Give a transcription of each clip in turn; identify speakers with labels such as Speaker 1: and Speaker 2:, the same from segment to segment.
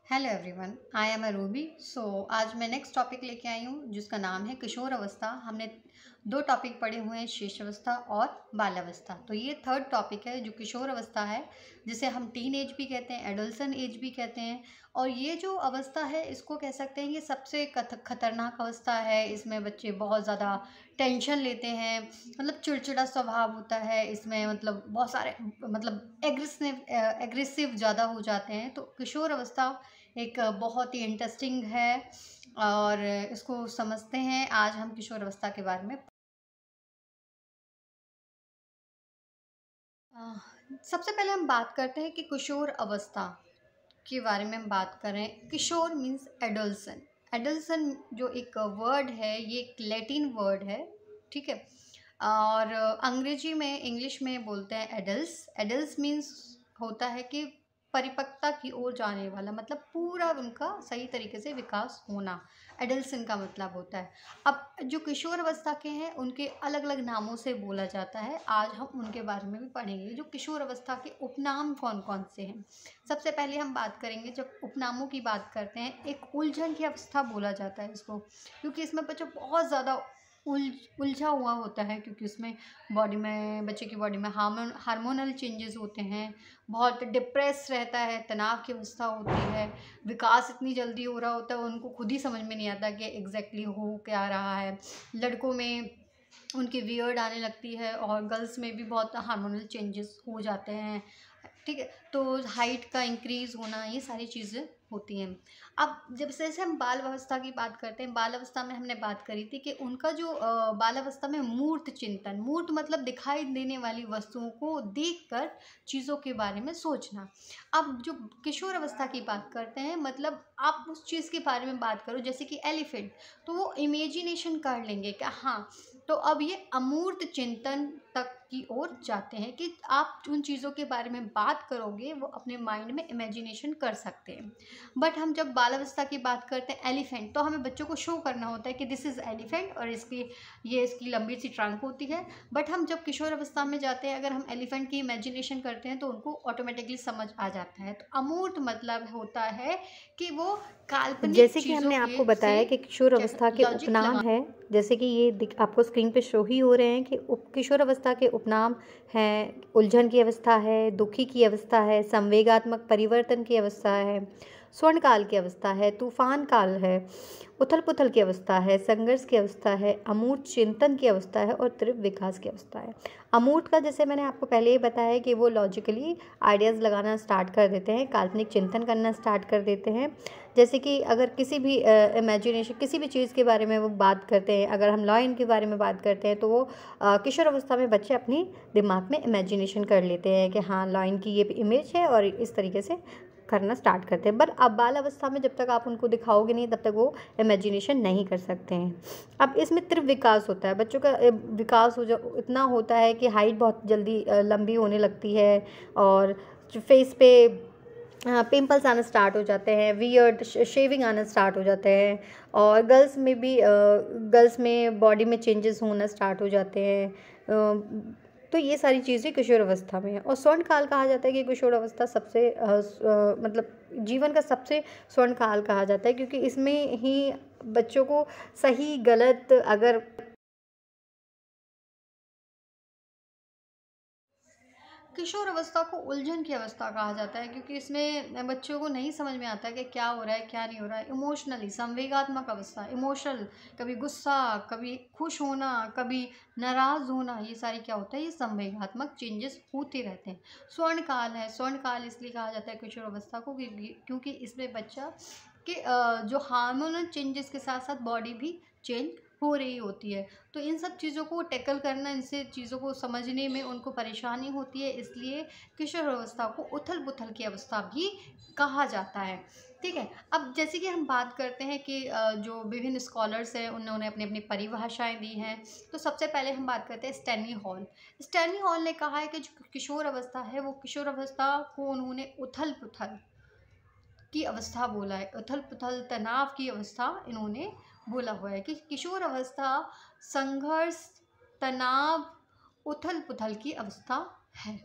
Speaker 1: Hello everyone, I am Ruby. So आज मैं next topic लेके आई हूँ जिसका नाम है किशोर अवस्था। हमने दो टॉपिक पढ़े हुए हैं, शेष अवस्था और बाल अवस्था। तो ये थर्ड टॉपिक है जो किशोर अवस्था है, जिसे हम टीन एज भी कहते हैं, एडोलसन एज भी कहते हैं। और ये जो अवस्था है इसको कह सकते हैं ये सबसे खतरनाक अवस्था है। इसमें बच्चे बहुत ज़्यादा टेंशन लेते हैं, मतलब चिड़चिड़ा स्वभाव होता है इसमें, मतलब बहुत सारे मतलब एग्रेसिव ज़्यादा हो जाते हैं। तो किशोर अवस्था एक बहुत ही इंटरेस्टिंग है और इसको समझते हैं। आज हम किशोर अवस्था के बारे में सबसे पहले हम बात करते हैं कि किशोर अवस्था के बारे में हम बात करें। किशोर मीन्स एडल्सन। एडल्सन जो एक वर्ड है ये एक लैटिन वर्ड है, ठीक है। और अंग्रेजी में, इंग्लिश में बोलते हैं एडल्स। एडल्स मीन्स होता है कि परिपक्वता की ओर जाने वाला, मतलब पूरा उनका सही तरीके से विकास होना, एडल्सन का मतलब होता है। अब जो किशोर अवस्था के हैं उनके अलग अलग नामों से बोला जाता है, आज हम उनके बारे में भी पढ़ेंगे। जो किशोर अवस्था के उपनाम कौन कौन से हैं, सबसे पहले हम बात करेंगे। जब उपनामों की बात करते हैं, एक उलझन की अवस्था बोला जाता है इसको, क्योंकि इसमें बच्चा बहुत ज़्यादा उलझा हुआ होता है, क्योंकि उसमें बॉडी में, बच्चे की बॉडी में हार्मोनल चेंजेस होते हैं, बहुत डिप्रेस रहता है, तनाव की अवस्था होती है, विकास इतनी जल्दी हो रहा होता है उनको खुद ही समझ में नहीं आता कि एग्जैक्टली हो क्या रहा है। लड़कों में उनकी वियर्ड आने लगती है और गर्ल्स में भी बहुत हार्मोनल चेंजेस हो जाते हैं, ठीक है। तो हाइट का इंक्रीज होना, ये सारी चीज़ें होती हैं। अब जब जैसे हम बाल अवस्था की बात करते हैं, बाल अवस्था में हमने बात करी थी कि उनका जो बाल अवस्था में मूर्त चिंतन, मूर्त मतलब दिखाई देने वाली वस्तुओं को देखकर चीज़ों के बारे में सोचना। अब जो किशोर अवस्था की बात करते हैं, मतलब आप उस चीज़ के बारे में बात करो, जैसे कि एलिफेंट, तो वो इमेजिनेशन कर लेंगे कि हाँ, तो अब ये अमूर्त चिंतन तक की ओर जाते हैं कि आप उन चीज़ों के बारे में बात करोगे वो अपने माइंड में इमेजिनेशन कर सकते हैं। बट हम जब बाल अवस्था की बात करते हैं एलिफेंट, तो हमें बच्चों को शो करना होता है कि दिस इज़ एलिफेंट और इसकी लंबी सी ट्रंक होती है। बट हम जब किशोर अवस्था में जाते हैं, अगर हम एलिफेंट की इमेजिनेशन करते हैं तो उनको ऑटोमेटिकली समझ आ जाता है। तो अमूर्त मतलब होता है कि वो काल्पनिक
Speaker 2: जैसे कि
Speaker 1: चीज़ों
Speaker 2: हमने
Speaker 1: के
Speaker 2: आपको
Speaker 1: से
Speaker 2: बताया कि किशोर
Speaker 1: कैसे
Speaker 2: अवस्था के
Speaker 1: लॉजिक
Speaker 2: उपनाम
Speaker 1: लगा।
Speaker 2: है, जैसे कि ये आपको स्क्रीन पे शो ही हो रहे हैं कि किशोर अवस्था के उपनाम हैं। उलझन की अवस्था है, दुखी की अवस्था है, संवेगात्मक परिवर्तन की अवस्था है, स्वर्ण काल की अवस्था है, तूफान काल है, उथल पुथल की अवस्था है, संघर्ष की अवस्था है, अमूर्त चिंतन की अवस्था है और तीव्र विकास की अवस्था है। अमूर्त का जैसे मैंने आपको पहले ही बताया कि वो लॉजिकली आइडियाज़ लगाना स्टार्ट कर देते हैं, काल्पनिक चिंतन करना स्टार्ट कर देते हैं। जैसे कि अगर किसी भी इमेजिनेशन, किसी भी चीज़ के बारे में वो बात करते हैं, अगर हम लॉयन के बारे में बात करते हैं तो वो किशोर अवस्था में बच्चे अपनी दिमाग में इमेजिनेशन कर लेते हैं कि हाँ, लॉयन की ये इमेज है और इस तरीके से करना स्टार्ट करते हैं। पर अब बाल अवस्था में जब तक आप उनको दिखाओगे नहीं तब तक वो इमेजिनेशन नहीं कर सकते हैं। अब इसमें तीव्र विकास होता है, बच्चों का विकास इतना होता है कि हाइट बहुत जल्दी लंबी होने लगती है और फेस पे पिंपल्स आना स्टार्ट हो जाते हैं, वियर्ड शेविंग आना स्टार्ट हो जाते हैं और गर्ल्स में बॉडी में चेंजेस होना स्टार्ट हो जाते हैं। तो ये सारी चीज़ें किशोर अवस्था में है। और स्वर्ण काल कहा जाता है कि किशोर अवस्था सबसे मतलब जीवन का सबसे स्वर्ण काल कहा जाता है, क्योंकि इसमें ही बच्चों को सही गलत, अगर
Speaker 1: किशोर अवस्था को उलझन की अवस्था कहा जाता है, क्योंकि इसमें बच्चों को नहीं समझ में आता है कि क्या हो रहा है क्या नहीं हो रहा है। इमोशनली संवेगात्मक अवस्था, इमोशनल, कभी गुस्सा, कभी खुश होना, कभी नाराज़ होना, ये सारी क्या होता है, ये संवेगात्मक चेंजेस होते रहते हैं। स्वर्ण काल है, स्वर्ण काल इसलिए कहा जाता है किशोर अवस्था को क्योंकि इसमें बच्चा के जो हार्मोनल चेंजेस के साथ साथ बॉडी भी चेंज हो रही होती है। तो इन सब चीज़ों को टैकल करना, इनसे चीज़ों को समझने में उनको परेशानी होती है, इसलिए किशोर अवस्था को उथल पुथल की अवस्था भी कहा जाता है, ठीक है। अब जैसे कि हम बात करते हैं कि जो विभिन्न स्कॉलर्स हैं उन्होंने अपनी अपनी परिभाषाएं दी हैं। तो सबसे पहले हम बात करते हैं स्टैनली हॉल। स्टैनली हॉल ने कहा है कि जो किशोर अवस्था है वो किशोर अवस्था को उन्होंने उथल पुथल की अवस्था बोला है, उथल पुथल तनाव की अवस्था इन्होंने बोला हुआ है कि किशोर अवस्था संघर्ष, तनाव, उथल पुथल की अवस्था है।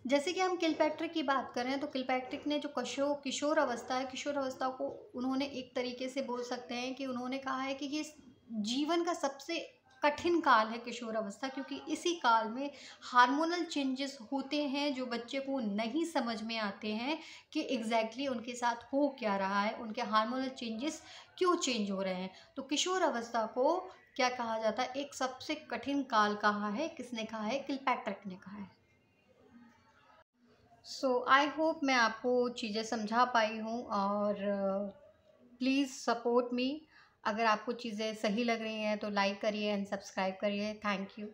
Speaker 1: जैसे कि हम किलपैट्रिक की बात करें तो किलपैट्रिक ने जो किशोर अवस्था है, किशोर अवस्था को उन्होंने एक तरीके से बोल सकते हैं कि उन्होंने कहा है कि ये जीवन का सबसे कठिन काल है किशोर अवस्था, क्योंकि इसी काल में हार्मोनल चेंजेस होते हैं जो बच्चे को नहीं समझ में आते हैं कि एग्जैक्टली उनके साथ हो क्या रहा है, उनके हार्मोनल चेंजेस क्यों चेंज हो रहे हैं। तो किशोर अवस्था को क्या कहा जाता है, एक सबसे कठिन काल कहा है। किसने कहा है? किलपैट्रिक ने कहा है। सो आई होप मैं आपको चीज़ें समझा पाई हूँ, और प्लीज़ सपोर्ट मी। अगर आपको चीज़ें सही लग रही हैं तो लाइक करिए एंड सब्सक्राइब करिए। Thank you.